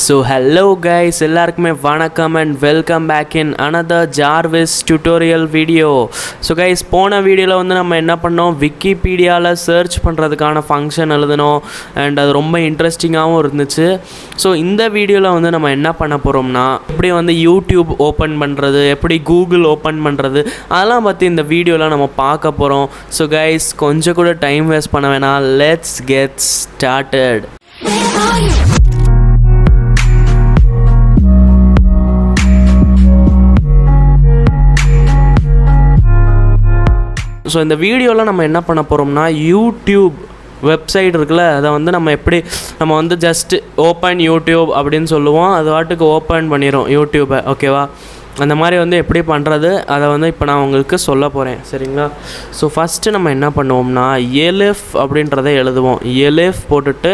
So hello guys, எல்லாருக்குமே வணக்கம் and welcome back in another J.A.R.V.I.S tutorial video. So guys, போன வீடியோல வந்து நம்ம என்ன பண்ணோம், விக்கிபீடியால சர்ச் பண்றதுக்கான ஃபங்க்ஷன் எழுதணும் and அது ரொம்ப இன்ட்ரஸ்டிங்காவும் இருந்துச்சு. ஸோ இந்த வீடியோல வந்து நம்ம என்ன பண்ண போறோம்னா, எப்படி வந்து யூடியூப் ஓபன் பண்றது, எப்படி கூகுள் ஓபன் பண்றது, அதெல்லாம் பத்தி இந்த வீடியோல நம்ம பார்க்க போறோம். ஸோ guys, கொஞ்சம் கூட டைம் வேஸ்ட் பண்ண வேணாம், let's get started. ஸோ இந்த வீடியோவில் நம்ம என்ன பண்ண போகிறோம்னா, யூடியூப் வெப்சைட் இருக்குல்ல, அதை வந்து நம்ம வந்து ஜஸ்ட் ஓப்பன் யூடியூப் அப்படின்னு சொல்லுவோம், அது வாட்டுக்கு ஓப்பன் பண்ணிடும் யூடியூப்பை. ஓகேவா? அந்த மாதிரி வந்து எப்படி பண்ணுறது அதை வந்து இப்போ நான் உங்களுக்கு சொல்ல போகிறேன். சரிங்களா? ஸோ ஃபஸ்ட்டு நம்ம என்ன பண்ணுவோம்னா, எலிஃப் அப்படின்றத எழுதுவோம். எலிஃப் போட்டுட்டு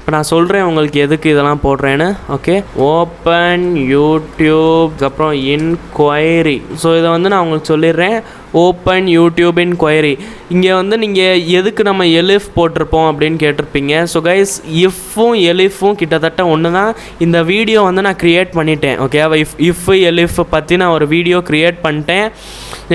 இப்போ நான் சொல்கிறேன் உங்களுக்கு எதுக்கு இதெல்லாம் போடுறேன்னு. ஓகே, ஓப்பன் யூடியூப் அப்புறம் இன்கொயரி. ஸோ இதை வந்து நான் உங்களுக்கு சொல்லிடுறேன், ஓப்பன் யூடியூப் இன்கொயரி. இங்கே வந்து நீங்கள் எதுக்கு நம்ம எலிஃப் போட்டிருப்போம் அப்படின்னு கேட்டிருப்பீங்க. ஸோ கைஸ், இஃப்பும் எலிஃப்பும் கிட்டத்தட்ட ஒன்று தான். இந்த வீடியோ வந்து நான் க்ரியேட் பண்ணிட்டேன். ஓகேவா? இஃப் எலிஃப் பற்றி நான் ஒரு வீடியோ க்ரியேட் பண்ணிட்டேன்,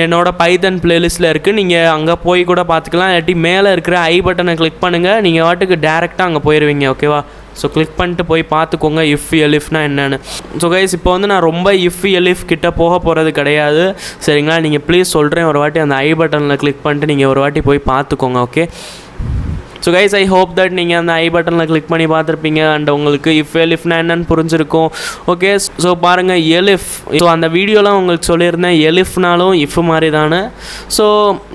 என்னோட பைத்தன் பிளேலிஸ்ட்டில் இருக்குது. நீங்கள் அங்கே போய் கூட பார்த்துக்கலாம், இல்லாட்டி மேலே இருக்கிற ஐ பட்டனை கிளிக் பண்ணுங்கள், நீங்கள் வாட்டுக்கு டேரெக்டாக அங்கே போயிடுவீங்க. ஓகேவா? ஸோ கிளிக் பண்ணிட்டு போய் பார்த்துக்கோங்க இஃப் எலிஃப்னா என்னென்னு. ஸோ கைஸ், இப்போ வந்து நான் ரொம்ப இஃப் எலிஃப் கிட்ட போக போகிறது கிடையாது. சரிங்களா? நீங்கள் ப்ளீஸ் சொல்கிறேன், ஒரு வாட்டி அந்த ஐ பட்டனில் கிளிக் பண்ணிட்டு நீங்கள் ஒரு வாட்டி போய் பார்த்துக்கோங்க. Okay? So guys, I hope that நீங்கள் அந்த ஐ பட்டனில் கிளிக் பண்ணி பார்த்துருப்பீங்க அண்ட் உங்களுக்கு இஃப் எலிஃப்னா என்னன்னு புரிஞ்சிருக்கும். ஓகே, ஸோ பாருங்கள் எலிஃப். ஸோ அந்த வீடியோலாம் உங்களுக்கு சொல்லியிருந்தேன், எலிஃப்னாலும் இஃப் மாதிரி தானே. ஸோ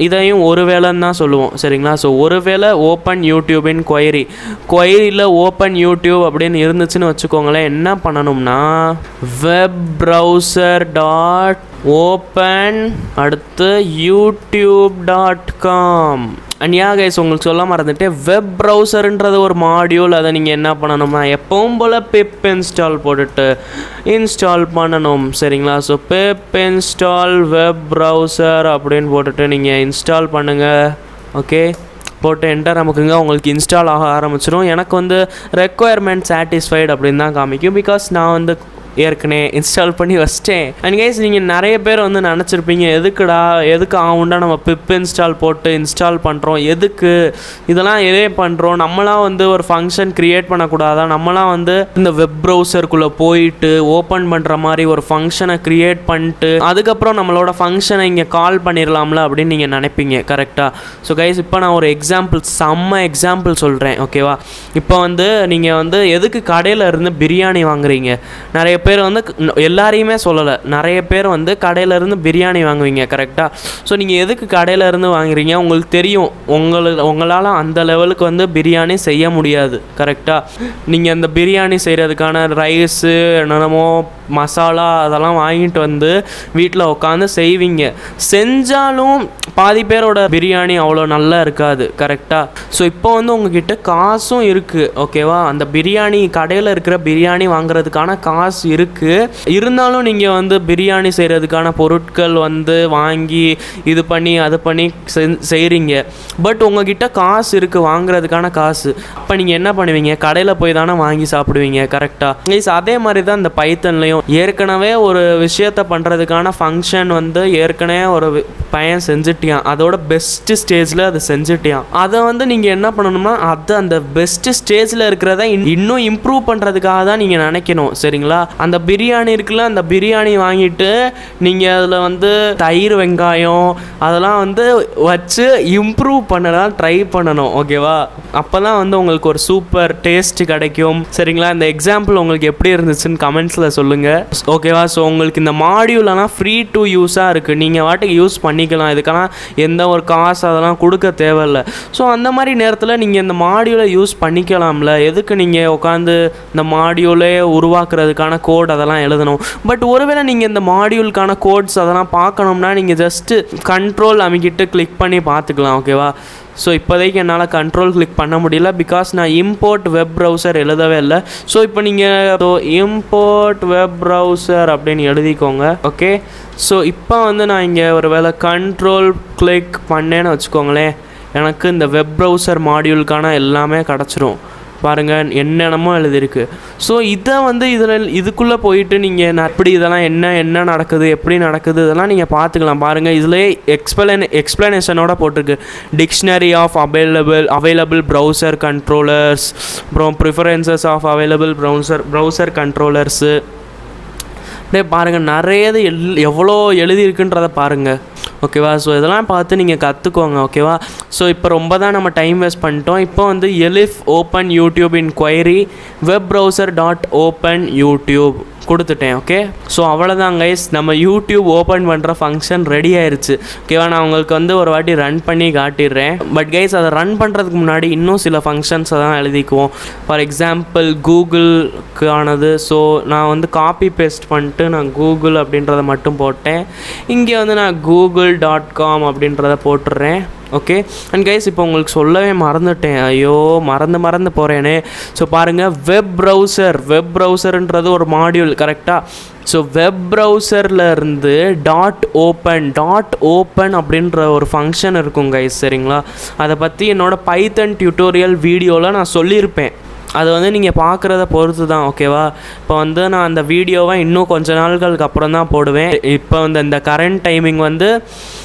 இதையும் ஒரு வேலைன்னு தான் சொல்லுவோம். சரிங்களா? ஸோ ஒரு வேளை ஓப்பன் யூடியூபின் கொயரி, கொயரியில் ஓப்பன் யூடியூப் அப்படின்னு இருந்துச்சுன்னு வச்சுக்கோங்களேன், என்ன பண்ணணும்னா, வெப் ப்ரௌசர் டாட் ஓப்பன் அடுத்து youtube.com. அண்ட் யா கைஸ், உங்களுக்கு சொல்ல மறந்துட்டு, வெப் ப்ரௌசருன்றது ஒரு மாடியூல். அதை நீங்கள் என்ன பண்ணணும்னா, எப்பவும் போல் பிப் இன்ஸ்டால் போட்டுட்டு இன்ஸ்டால் பண்ணணும். சரிங்களா? ஸோ பிப் இன்ஸ்டால் வெப் ப்ரௌசர் அப்படின்னு போட்டுட்டு நீங்கள் இன்ஸ்டால் பண்ணுங்கள். ஓகே, போட்டு என்டர் நமக்குங்க, உங்களுக்கு இன்ஸ்டால் ஆக ஆரம்பிச்சிடும். எனக்கு வந்து ரெக்குயர்மெண்ட் சாட்டிஸ்ஃபைடு அப்படின்னு தான் காமிக்கும், பிகாஸ் நான் வந்து ஏற்கனவே இன்ஸ்டால் பண்ணி வச்சிட்டேன். அண்ட் கைஸ், நீங்கள் நிறைய பேர் வந்து நினச்சிருப்பீங்க, எதுக்கு ஆகுண்டா நம்ம பிப் இன்ஸ்டால் போட்டு இன்ஸ்டால் பண்ணுறோம், எதுக்கு இதெல்லாம் எதே பண்ணுறோம், நம்மளாம் வந்து ஒரு ஃபங்க்ஷன் க்ரியேட் பண்ணக்கூடாதா, நம்மளாம் வந்து இந்த வெப் ப்ரௌசருக்குள்ளே போயிட்டு ஓப்பன் பண்ணுற மாதிரி ஒரு ஃபங்க்ஷனை க்ரியேட் பண்ணிட்டு அதுக்கப்புறம் நம்மளோட ஃபங்க்ஷனை இங்கே கால் பண்ணிடலாம்ல அப்படின்னு நீங்கள் நினைப்பீங்க. கரெக்டாக? ஸோ கைஸ், இப்போ நான் ஒரு செம்ம எக்ஸாம்பிள் சொல்கிறேன். ஓகேவா? இப்போ வந்து நீங்கள் வந்து எதுக்கு கடையில் இருந்து பிரியாணி வாங்குறீங்க? நிறைய பேர் வந்து, எல்லாரையுமே சொல்லலை, நிறைய பேர் வந்து கடையிலேருந்து பிரியாணி வாங்குவீங்க. கரெக்டாக? ஸோ நீங்கள் எதுக்கு கடையிலேருந்து வாங்குறீங்க? உங்களுக்கு தெரியும் உங்களால் அந்த லெவலுக்கு வந்து பிரியாணி செய்ய முடியாது. கரெக்டாக? நீங்கள் அந்த பிரியாணி செய்கிறதுக்கான ரைஸு என்னென்னமோ மசாலா அதெல்லாம் வாங்கிட்டு வந்து வீட்டில் உட்காந்து செய்வீங்க. செஞ்சாலும் பாதி பேரோட பிரியாணி அவ்வளோ நல்லா இருக்காது. கரெக்டாக? ஸோ இப்போ வந்து உங்ககிட்ட காசும் இருக்குது. ஓகேவா? அந்த பிரியாணி கடையில் இருக்கிற பிரியாணி வாங்குறதுக்கான காசு இருக்குது, இருந்தாலும் நீங்கள் வந்து பிரியாணி செய்கிறதுக்கான பொருட்கள் வந்து வாங்கி இது பண்ணி அது பண்ணி செய்கிறீங்க. பட் உங்ககிட்ட காசு இருக்குது, வாங்குறதுக்கான காசு. அப்போ நீங்கள் என்ன பண்ணுவீங்க? கடையில் போய் தானே வாங்கி சாப்பிடுவீங்க. கரெக்டாக? அதே மாதிரி தான் இந்த பைத்தன்லையும் ஏற்கனவே ஒரு விஷயத்தை பண்ணுறதுக்கான ஃபங்க்ஷன் வந்து ஏற்கனவே ஒரு பையன் செஞ்சுட்டியான், அதோட பெஸ்ட் ஸ்டேஜில் அதை செஞ்சுட்டியான். அதை வந்து நீங்கள் என்ன பண்ணணும்னா, அது அந்த பெஸ்ட் ஸ்டேஜில் இருக்கிறத இன்னும் இம்ப்ரூவ் பண்ணுறதுக்காக தான் நீங்கள் நினைக்கணும். சரிங்களா? அந்த பிரியாணி இருக்குல்ல, அந்த பிரியாணி வாங்கிட்டு நீங்கள் அதில் வந்து தயிர் வெங்காயம் அதெல்லாம் வந்து வச்சு இம்ப்ரூவ் பண்ணலாம் ட்ரை பண்ணணும். ஓகேவா? அப்போ தான் வந்து உங்களுக்கு ஒரு சூப்பர் டேஸ்ட் கிடைக்கும். சரிங்களா? இந்த எக்ஸாம்பிள் உங்களுக்கு எப்படி இருந்துச்சுன்னு கமெண்ட்ஸில் சொல்லுங்கள். ஓகேவா? ஸோ உங்களுக்கு இந்த மாடியூலெல்லாம் ஃப்ரீ டு யூஸாக இருக்குது, நீங்கள் வாட்டுக்கு யூஸ் பண்ணிக்கலாம். இதுக்கெல்லாம் எந்த ஒரு காசு அதெல்லாம் கொடுக்க தேவையில்லை. ஸோ அந்த மாதிரி நேரத்தில் நீங்கள் இந்த மாடியூலை யூஸ் பண்ணிக்கலாம்ல, எதுக்கு நீங்கள் உட்காந்து இந்த மாடியூலே உருவாக்குறதுக்கான கோட் அதெல்லாம் எழுதணும்? பட் ஒருவேளை நீங்கள் இந்த மாடியூலுக்கான கோட்ஸ் அதெல்லாம் பார்க்கணும்னா நீங்கள் ஜஸ்ட்டு கண்ட்ரோல் அமைக்கிட்டு கிளிக் பண்ணி பார்த்துக்கலாம். ஓகேவா? ஸோ இப்போதைக்கு என்னால் கண்ட்ரோல் கிளிக் பண்ண முடியல, பிகாஸ் நான் இம்போர்ட் வெப் ப்ரௌசர் எழுதவே இல்லை. ஸோ இப்போ நீங்கள் இம்போர்ட் வெப் ப்ரௌசர் அப்படின்னு எழுதிக்கோங்க. ஓகே, ஸோ இப்போ வந்து நான் இங்கே ஒரு வேளை கண்ட்ரோல் கிளிக் பண்ணேன்னு வச்சுக்கோங்களேன், எனக்கு இந்த வெப் ப்ரௌசர் மாடியூலுக்கான எல்லாமே கிடச்சிரும். பாருங்கள் என்னென்னமோ எழுதியிருக்கு. ஸோ இதை வந்து இதுக்குள்ளே போயிட்டு நீங்கள் எப்படி இதெல்லாம் என்ன நடக்குது எப்படி நடக்குது இதெல்லாம் நீங்கள் பார்த்துக்கலாம். பாருங்கள் இதிலே எக்ஸ்பிளனேஷனோட போட்டிருக்கு. Dictionary of available browser controllers, அப்புறம் preferences of available browser controllers. அப்படியே பாருங்கள் நிறைய எவ்வளோ எழுதியிருக்குன்றதை பாருங்கள். ஓகேவா? ஸோ இதெல்லாம் பார்த்து நீங்கள் கற்றுக்கோங்க. ஓகேவா? ஸோ இப்போ ரொம்ப தான் நம்ம டைம் வேஸ்ட் பண்ணிட்டோம். இப்போ வந்து elif open YouTube inquiry web browser .open YouTube கொடுத்துட்டேன். ஓகே, ஸோ அவ்வளோதான் கைஸ், நம்ம யூடியூப் ஓப்பன் பண்ணுற ஃபங்க்ஷன் ரெடி ஆயிடுச்சு. ஓகேவா? நான் உங்களுக்கு வந்து ஒரு வாட்டி ரன் பண்ணி காட்டிடுறேன். பட் கைஸ் அதை ரன் பண்ணுறதுக்கு முன்னாடி இன்னும் சில ஃபங்க்ஷன்ஸை தான் எழுதிக்குவோம். ஃபார் எக்ஸாம்பிள் கூகுளுக்கானது. ஸோ நான் வந்து காப்பி பேஸ்ட் பண்ணிட்டு நான் கூகுள் அப்படின்றத மட்டும் போட்டேன். இங்கே வந்து நான் google.com அப்படின்றத போட்டுடுறேன். ஓகே, அண்ட் கைஸ் இப்போ உங்களுக்கு சொல்லவே மறந்துட்டேன். ஐயோ மறந்து போகிறேனே. ஸோ பாருங்கள், வெப் ப்ரௌசர்ன்றது ஒரு மாடியூல் கரெக்டாக. ஸோ வெப் ப்ரௌசரில் இருந்து .ஓப்பன் அப்படின்ற ஒரு ஃபங்க்ஷன் இருக்கும் கைஸ். சரிங்களா? அதை பற்றி என்னோடய பைத்தன் டியூட்டோரியல் வீடியோவில் நான் சொல்லியிருப்பேன். அது வந்து நீங்கள் பார்க்குறத பொறுத்து தான். ஓகேவா? இப்போ வந்து நான் அந்த வீடியோவை இன்னும் கொஞ்ச நாள்களுக்கு அப்புறம் தான் போடுவேன். இப்போ வந்து இந்த கரண்ட் டைமிங் வந்து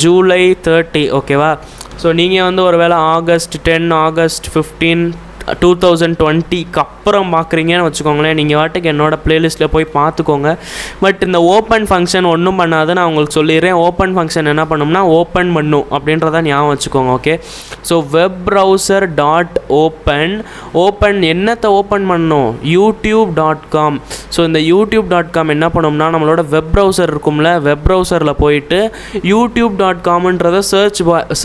July 30. ஓகேவா? ஸோ நீங்கள் வந்து ஒரு வேளை August 10 August 15 2020க்கு அப்புறம் பார்க்குறீங்கன்னு வச்சுக்கோங்களேன். நீங்கள் வாட்டுக்கு என்னோடய ப்ளேலிஸ்ட்டில் போய் பார்த்துக்கோங்க. பட் இந்த ஓப்பன் ஃபங்க்ஷன் ஒன்றும் பண்ணாது, நான் உங்களுக்கு சொல்லிடுறேன். ஓப்பன் ஃபங்க்ஷன் என்ன பண்ணும்னா ஓப்பன் பண்ணும் அப்படின்றத ஞாபகம் வச்சுக்கோங்க. Okay, so web browser .open என்னத்தை ஓப்பன் பண்ணணும்? youtube.com. ஸோ இந்த youtube.com என்ன பண்ணும்னா நம்மளோட வெப் ப்ரௌசர் இருக்கும்ல, வெப் ப்ரௌசரில் போயிட்டு youtube.comன்றத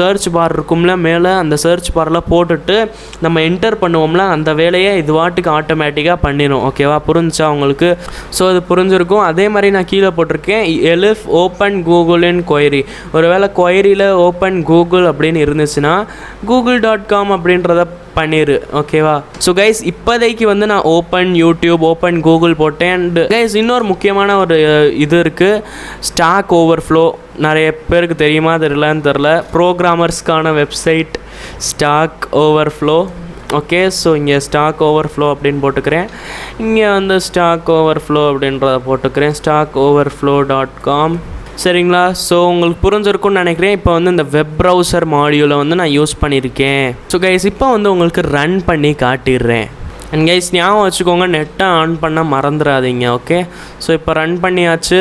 சர்ச் பார் இருக்கும்ல மேலே, அந்த சர்ச் பாரில் போட்டுட்டு நம்ம என்டர் பண்ணுவோம்ல, அந்த வேலையை இது வாட்டுக்கு ஆட்டோமேட்டிக்காக பண்ணிடும். ஓகேவா? புரிஞ்சா உங்களுக்கு? ஸோ அது புரிஞ்சிருக்கும். அதே மாதிரி நான் கீழே போட்டிருக்கேன் எலிஃப் ஓப்பன் கூகுள் இன் கொயரி. ஒருவேளை கொயரியில் ஓப்பன் கூகுள் அப்படின்னு இருந்துச்சுன்னா google.com அப்படின்றத பண்ணிடு. ஓகேவா? ஸோ கைஸ் இப்போதைக்கு வந்து நான் ஓப்பன் யூடியூப் ஓப்பன் கூகுள் போட்டேன். அண்ட் கைஸ் இன்னொரு முக்கியமான ஒரு இது இருக்குது, ஸ்டாக் ஓவர்ஃப்ளோ. நிறைய பேருக்கு தெரியுமா தெரியலன்னு தெரில. ப்ரோக்ராமர்ஸ்க்கான website stack overflow. Okay, so இங்கே ஸ்டாக் ஓவர்ஃப்ளோ அப்படின்னு போட்டுக்கிறேன். இங்கே வந்து ஸ்டாக் ஓவர்ஃப்ளோ அப்படின்றத போட்டுக்கிறேன், stackoverflow.com. சரிங்களா? ஸோ உங்களுக்கு புரிஞ்சிருக்கும்னு நினைக்கிறேன். இப்போ வந்து இந்த வெப் ப்ரௌசர் மாடியூலை வந்து நான் யூஸ் பண்ணியிருக்கேன். ஸோ கைஸ் இப்போ வந்து உங்களுக்கு ரன் பண்ணி காட்டிடுறேன். அண்ட் கைஸ் ஞாபகம் வச்சுக்கோங்க, நெட்டை ஆன் பண்ண மறந்துடாதீங்க. ஓகே, ஸோ இப்போ ரன் பண்ணியாச்சு.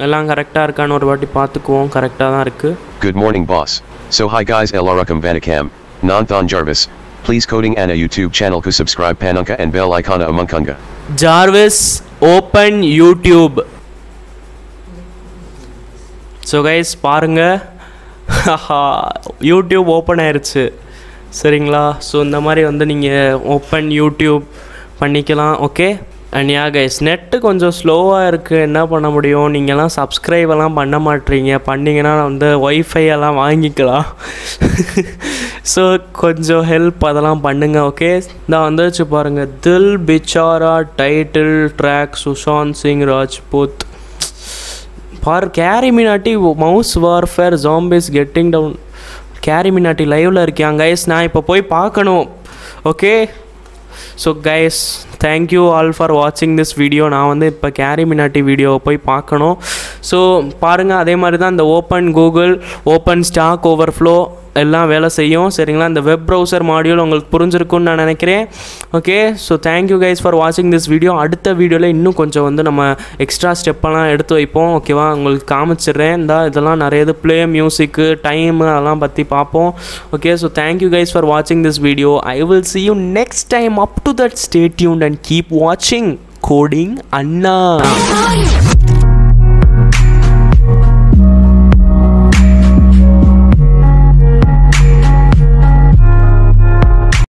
எல்லாம் கரெக்டாக இருக்கான்னு ஒரு வாட்டி பார்த்துக்குவோம். கரெக்டாக தான் இருக்குது. Good morning boss. So hi guys, Ellarakam Vanakam, Nanthan J.A.R.V.I.S. Please coding Anna YouTube channel ku subscribe Panunka and bell icon amunkunga. J.A.R.V.I.S open YouTube. So guys பாருங்க, யூடியூப் ஓப்பன் ஆயிடுச்சு. சரிங்களா? ஸோ இந்த மாதிரி வந்து நீங்கள் ஓப்பன் யூடியூப் பண்ணிக்கலாம். Okay, and yeah guys net கொஞ்சம் ஸ்லோவாக இருக்குது, என்ன பண்ண முடியும்? நீங்கள்லாம் சப்ஸ்கிரைபெல்லாம் பண்ண மாட்டீங்க. பண்ணிங்கன்னா வந்து ஒய்ஃபை எல்லாம் வாங்கிக்கலாம். ஸோ கொஞ்சம் ஹெல்ப் அதெல்லாம் பண்ணுங்கள். ஓகே, நான் வந்துச்சு பாருங்கள், Dil Bechara title track Sushant Singh Rajput Carry Minati mouse warfare zombies getting down. Carry Minati லைவில் இருக்காங்க கைஸ், நான் இப்போ போய் பார்க்கணும். Okay, so guys thank you all for வாட்சிங் திஸ் வீடியோ. நான் வந்து இப்போ கேரி மினாட்டி வீடியோவை போய் பார்க்கணும். ஸோ பாருங்கள், அதே மாதிரி தான் இந்த open Google open Stack Overflow எல்லாம் வேலை செய்யும். சரிங்களா? இந்த வெப் ப்ரௌசர் மாடியூல் உங்களுக்கு புரிஞ்சிருக்குன்னு நான் நினைக்கிறேன். Okay, so thank you guys for வாட்சிங் திஸ் வீடியோ. அடுத்த வீடியோவில் இன்னும் கொஞ்சம் வந்து நம்ம எக்ஸ்ட்ரா ஸ்டெப்பெல்லாம் எடுத்து வைப்போம். ஓகேவா? உங்களுக்கு காமிச்சிடுறேன். இதெல்லாம் நிறைய இது ப்ளே மியூசிக்கு டைமு அதெல்லாம் பற்றி பார்ப்போம். Okay, so thank you guys for வாட்சிங் this video. I will see you next time. Up to that, stay tuned and keep watching Coding Anna.